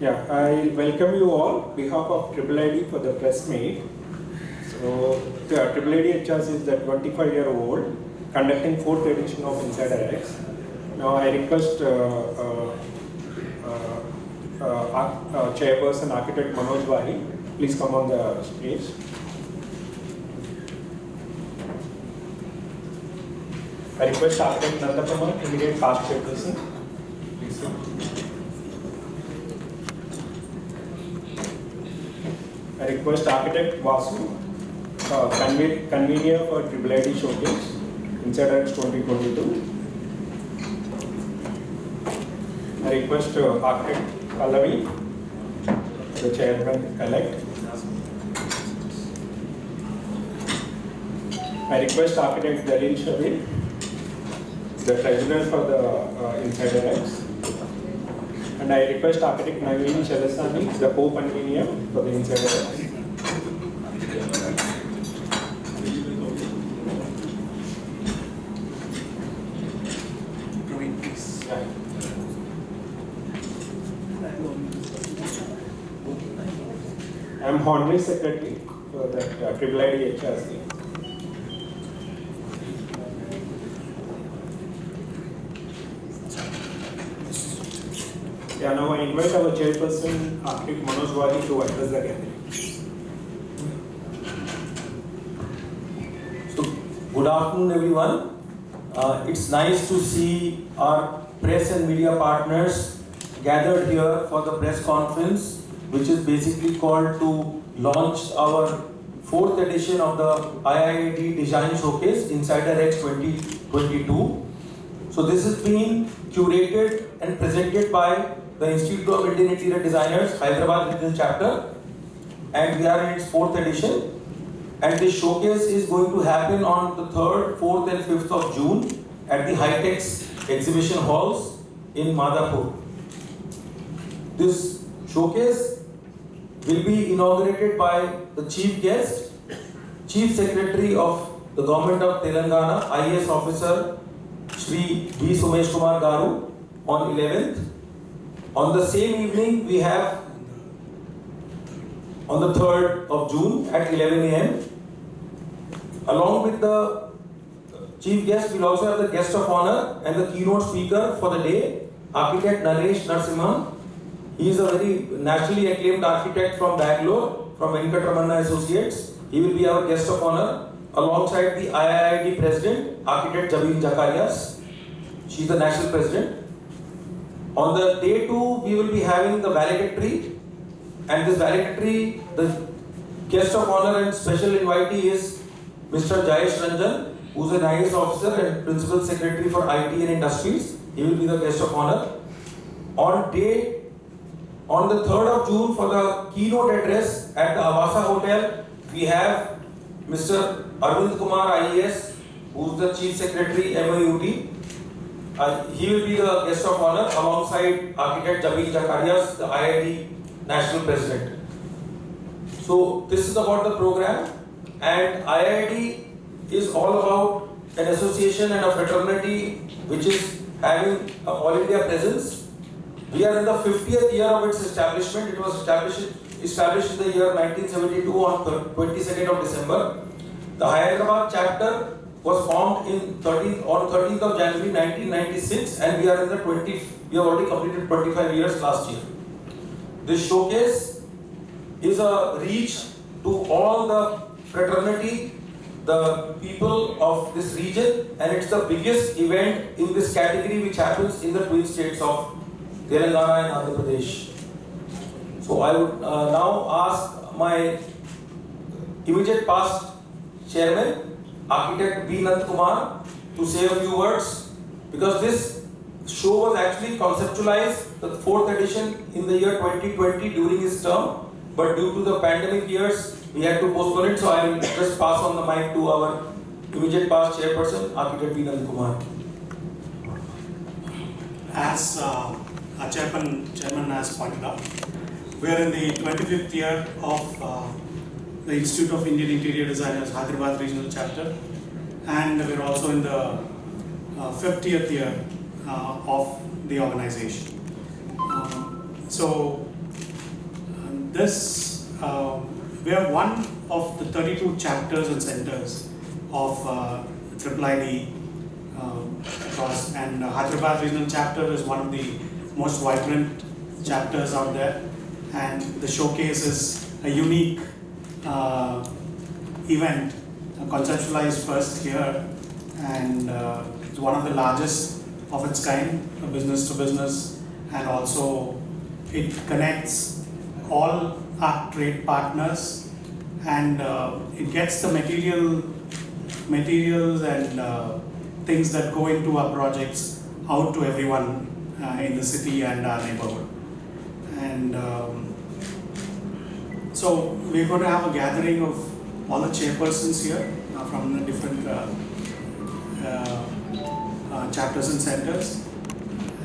Yeah, I welcome you all on behalf of IIID for the press meet. So, the IIID HS is the 25-year-old conducting 4th edition of Insider X. Now, I request Chairperson Architect Manoj Wahi, please come on the stage. I request Architect Nandakumar, immediate past chairperson. Please sir. I request Architect Vasu, convener for IIID Showcase, Insider X 2022. I request Architect Pallavi, the chairman-elect. I request Architect Dalil Shabir, the treasurer for the Insider X. And I request Architect Naveen Chalasani, the co-convener for the Insider X. I am Honorary Secretary for the IIID HRC. Yeah, now I invite our chairperson, Architect Manoj Wahi, to address the gathering. So, good afternoon, everyone. It's nice to see our press and media partners gathered here for the press conference, which is basically called to launch our 4th edition of the IIID Design Showcase, Insider X 2022. So this is being curated and presented by the Institute of Indian Interior Designers, Hyderabad Regional Chapter, and we are in its 4th edition. And this showcase is going to happen on the 3rd, 4th and 5th of June at the High-Tex Exhibition Halls in Madhapur. This showcase will be inaugurated by the chief guest, Chief Secretary of the Government of Telangana, IAS Officer Shri B. Sumesh Kumar Garu on 11th. On the same evening, we have on the 3rd of June at 11 a.m. Along with the chief guest, we'll also have the guest of honor and the keynote speaker for the day, Architect Naresh Narasimhan. He is a very nationally acclaimed architect from Bangalore, from Venkatramanna Associates. He will be our guest of honor alongside the IIID President, Architect Jabin Zakarias. She is the national president. On the day 2, we will be having the valedictory, and this valedictory, the guest of honor and special invitee is Mr. Jayesh Ranjan, who is an IAS officer and principal secretary for IT and Industries. He will be the guest of honor. On the 3rd of June, for the keynote address at the Avasa Hotel, we have Mr. Arvind Kumar IAS, who is the chief secretary MOUT. He will be the guest of honor alongside Architect Jabin Zakarias, the IID National President. So this is about the program, and IID is all about an association and a fraternity which is having an all India presence. We are in the 50th year of its establishment. It was established in the year 1972 on 22nd of December. The Hyderabad chapter was formed on 13th of January 1996, and we have already completed 25 years last year. This showcase is a reach to all the fraternity, the people of this region, and it's the biggest event in this category which happens in the twin states of Telangana and Andhra Pradesh. So I would now ask my immediate past chairman, Architect B. Nand Kumar, to say a few words, because this show was actually conceptualized, the 4th edition, in the year 2020 during his term, but due to the pandemic years, we had to postpone it. So I will just pass on the mic to our immediate past chairperson, Architect B. Nand Kumar. As our chairman has pointed out, we are in the 25th year of the Institute of Indian Interior Designers Hyderabad Regional Chapter, and we are also in the 50th year of the organization. So this we are one of the 32 chapters and centers of IIID across, and Hyderabad regional chapter is one of the most vibrant chapters out there, and the showcase is a unique event, conceptualized first here, and it's one of the largest of its kind, business to business, and also it connects all our trade partners, and it gets the materials and things that go into our projects out to everyone in the city and our neighborhood. And so we're going to have a gathering of all the chairpersons here from the different chapters and centers,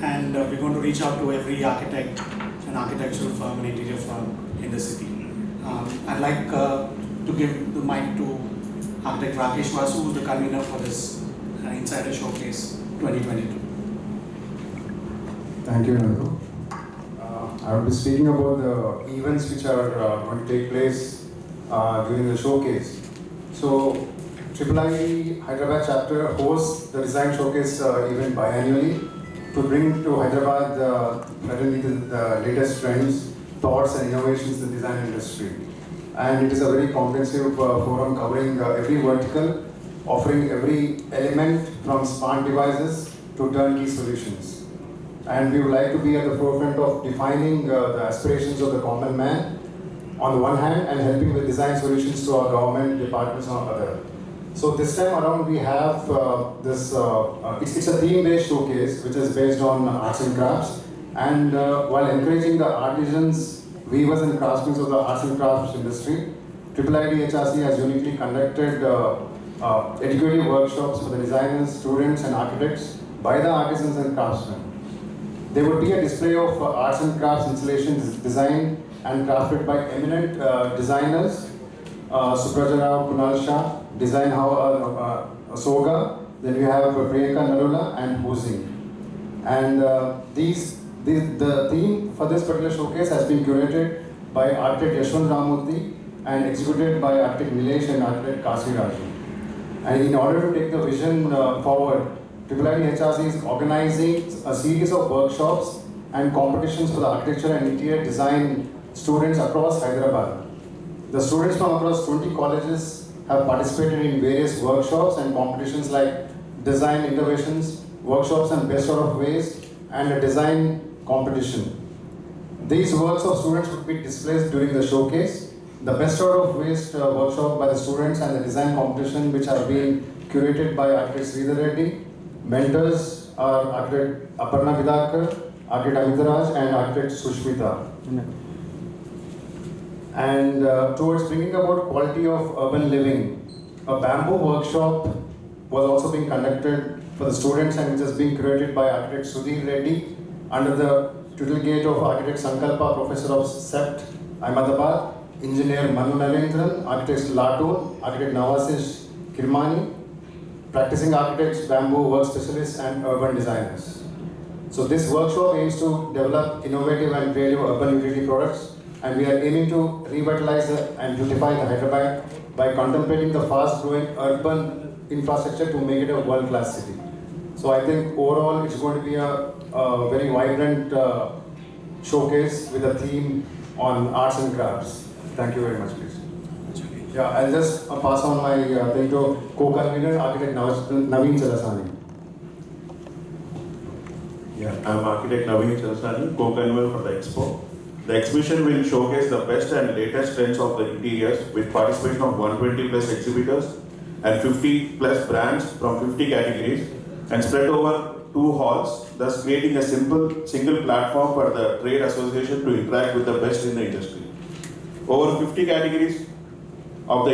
and we're going to reach out to every architect, an architectural firm, an interior firm in the city. I'd like to give the mic to Architect Rakesh Vasu, who's the convener for this Insider Showcase 2022. Thank you, Nandu. I will be speaking about the events which are going to take place during the showcase. So, IIID Hyderabad chapter hosts the design showcase event biannually to bring to Hyderabad certainly the latest trends, thoughts and innovations in the design industry. And it is a very comprehensive forum covering every vertical, offering every element from smart devices to turnkey solutions. And we would like to be at the forefront of defining the aspirations of the common man on the one hand and helping with design solutions to our government departments on the other. So this time around we have it's a theme-based showcase which is based on arts and crafts, and while encouraging the artisans, weavers and craftsmen of the arts and crafts industry, IIID HRC has uniquely conducted educative workshops for the designers, students and architects by the artisans and craftsmen. There would be a display of arts and crafts installations designed and crafted by eminent designers, Supraja Rao Kunal Shah, Design Soga, then we have Priyanka Narula and Hosing. And the theme for this particular showcase has been curated by architect Yashwant Ramurthy and executed by architect Nilesh and architect Kasi Raju. And in order to take the vision forward, IIID HRC is organizing a series of workshops and competitions for the architecture and interior design students across Hyderabad. The students from across 20 colleges have participated in various workshops and competitions like design innovations, workshops on best out of waste, and a design competition. These works of students would be displayed during the showcase. The best out of waste workshop by the students and the design competition, which are being curated by architect Sridhar Reddy. Mentors are architect Aparna Vidakar, architect Amitaraj and architect Sushmita. And towards bringing about quality of urban living, a bamboo workshop was also being conducted for the students and which is being curated by architect Sudhir Reddy under the tutelage of architect Sankalpa, professor of CEPT, Ahmedabad, engineer Manu Nalendran, architect Latoon, architect Nawasish Kirmani, practicing architects, bamboo work specialists and urban designers. So this workshop aims to develop innovative and creative urban utility products, and we are aiming to revitalize and beautify the Hyderabad by contemplating the fast-growing urban infrastructure to make it a world-class city. So I think overall it's going to be a very vibrant showcase with a theme on arts and crafts. Thank you very much, please. Yeah, I'll just pass on my thing to co-convener, architect Naveen Chalasani. Yeah, I'm architect Naveen Chalasani, co-convener for the expo. The exhibition will showcase the best and latest trends of the interiors with participation of 120 plus exhibitors and 50 plus brands from 50 categories and spread over 2 halls, thus creating a single platform for the trade association to interact with the best in the industry. Over 50 categories of the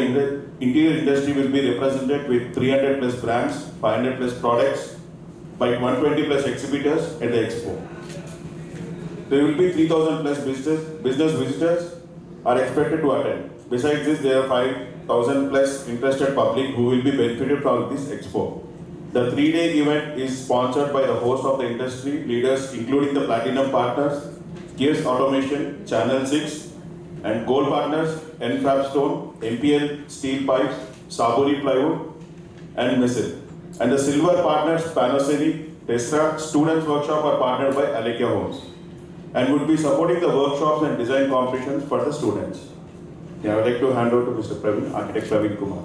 interior industry will be represented with 300 plus brands, 500 plus products by 120 plus exhibitors at the expo. There will be 3,000 plus business visitors are expected to attend. Besides this, there are 5,000 plus interested public who will be benefited from this expo. The 3-day event is sponsored by the host of the industry leaders, including the Platinum Partners, Gears Automation, Channel 6, And gold partners, NFAB Stone, MPL Steel Pipes, Saburi Plywood, and Missile. And the silver partners, Panasonic, Tesla, Students Workshop are partnered by Alekia Homes and would be supporting the workshops and design competitions for the students. Yeah, I would like to hand over to Mr. Praveen, Architect Praveen Kumar.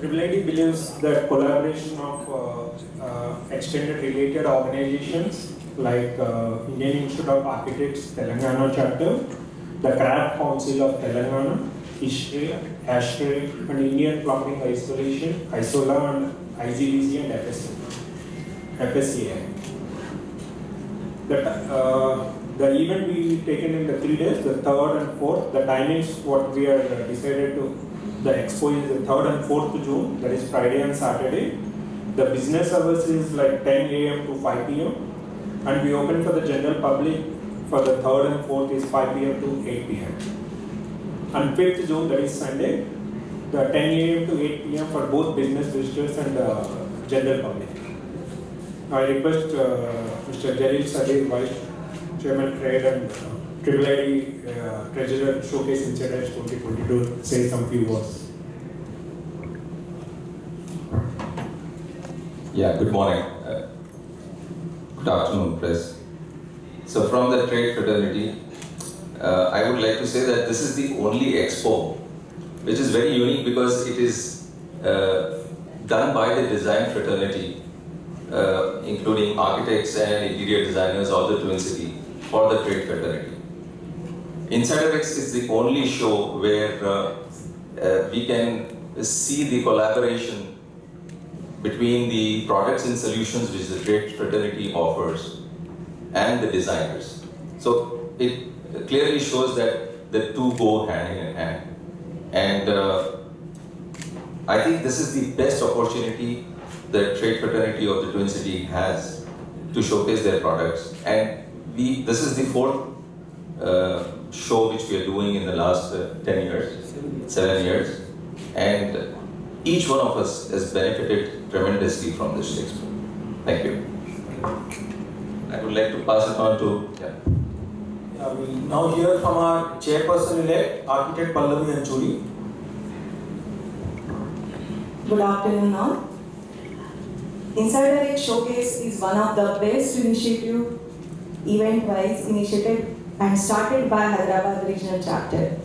IIID believes that collaboration of extended related organizations like Indian Institute of Architects Telangana chapter, the Craft Council of Telangana, ISHRE, ASHRE, and Indian Plumbing Isolation, ISOLA, and IGBC and FSCA. The event will be taken in the 3 days, the 3rd and 4th. The timings what we are decided to, the expo is the 3rd and 4th June, that is Friday and Saturday. The business hours is like 10 a.m. to 5 p.m. and we open for the general public for the 3rd and 4th is 5 p.m. to 8 p.m. And 5th June, that is Sunday, the 10 a.m. to 8 p.m. for both business visitors and general public. I request Mr. Jalil Sadir, Vice Chairman Trade and IIID Treasurer Showcase Incidents 2022 to say some few words. Yeah, good morning. Good afternoon, press. So from the trade fraternity, I would like to say that this is the only expo which is very unique because it is done by the design fraternity, including architects and interior designers of the Twin City for the trade fraternity. IIID is the only show where we can see the collaboration between the products and solutions which the trade fraternity offers and the designers. So it clearly shows that the two go hand in hand. And I think this is the best opportunity the trade fraternity of the Twin City has to showcase their products. And this is the 4th show which we are doing in the last 7 years. And each one of us has benefited tremendously from this expo. Thank you. I would like to pass it on to, We now hear from our chairperson-elect, Architect Pallavi Anchuri. Good afternoon all. IIID Showcase is one of the best initiative, event-wise initiated and started by Hyderabad Regional Chapter.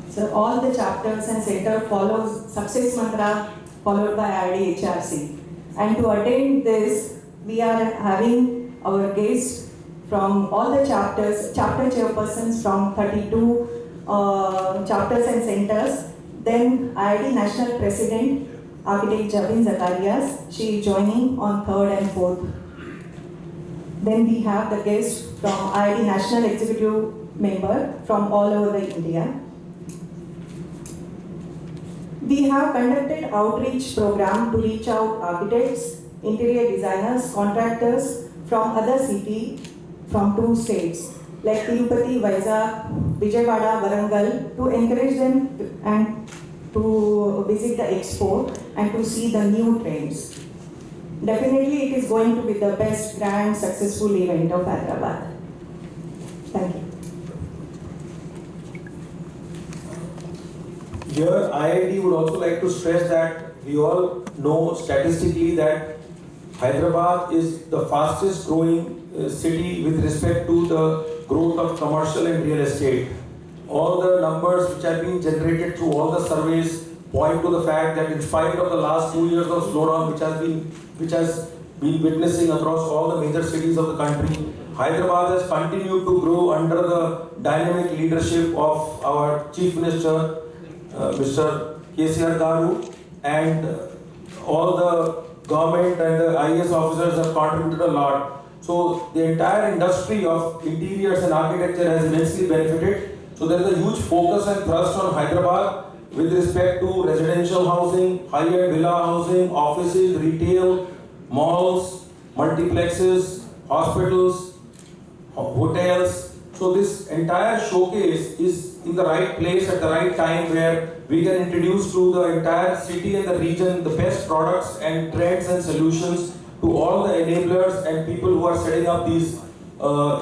So all the chapters and center follows success mantra followed by IID And to attend this, we are having our guests from all the chapters, chapter chairpersons from 32 chapters and centers. Then IID National President, Architect Javin Zakarias, she is joining on 3rd and 4th. Then we have the guests from IID National Executive Member from all over the India. We have conducted outreach program to reach out architects, interior designers, contractors from other cities from 2 states like Tirupati, Vizag, Vijayawada, Warangal to encourage them and to visit the expo and to see the new trends. Definitely it is going to be the best, grand, successful event of Hyderabad. Thank you. Here, IID would also like to stress that we all know statistically that Hyderabad is the fastest growing city with respect to the growth of commercial and real estate. All the numbers which have been generated through all the surveys point to the fact that in spite of the last 2 years of slowdown which has been witnessing across all the major cities of the country, Hyderabad has continued to grow under the dynamic leadership of our Chief Minister, Mr. KCR Garu, and all the government and the IAS officers have contributed a lot. So the entire industry of interiors and architecture has immensely benefited. So there is a huge focus and thrust on Hyderabad with respect to residential housing, high-end villa housing, offices, retail, malls, multiplexes, hospitals, hotels. So this entire showcase is in the right place at the right time where we can introduce to the entire city and the region the best products and trends and solutions to all the enablers and people who are setting up these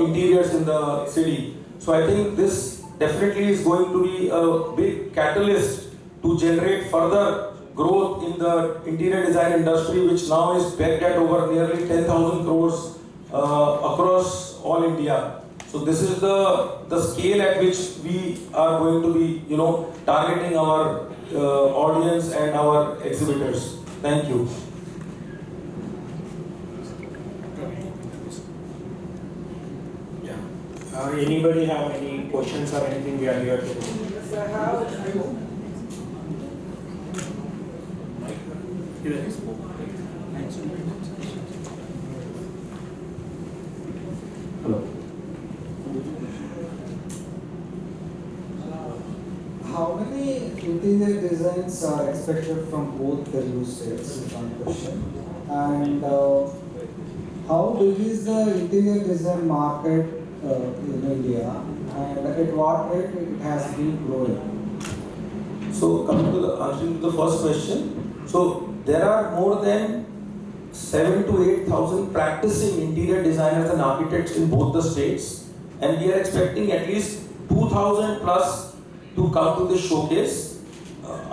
interiors in the city. So I think this definitely is going to be a big catalyst to generate further growth in the interior design industry, which now is pegged at over nearly 10,000 crores across all India. So this is the scale at which we are going to be, targeting our audience and our exhibitors. Thank you. Yeah. Anybody have any questions or anything we are here to do? Yes, I have. Hello. How many interior designs are expected from both Telugu states? Is one question. And how big is the interior design market in India, and at what rate it has been growing? So coming to the answering to the first question, so there are more than 7,000 to 8,000 practicing interior designers and architects in both the states, and we are expecting at least 2,000 plus to come to this showcase.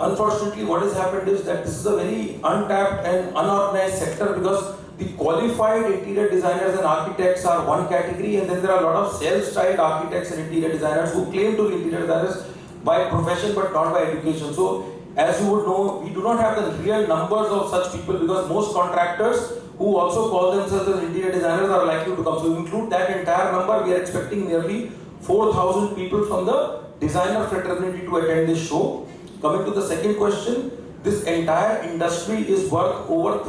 Unfortunately, what has happened is that this is a very untapped and unorganized sector, because the qualified interior designers and architects are one category, and then there are a lot of self-styled architects and interior designers who claim to be interior designers by profession but not by education. So as you would know, we do not have the real numbers of such people, because most contractors who also call themselves as interior designers are likely to come. So include that entire number, we are expecting nearly 4,000 people from the designer fraternity to attend this show. Coming to the second question, this entire industry is worth over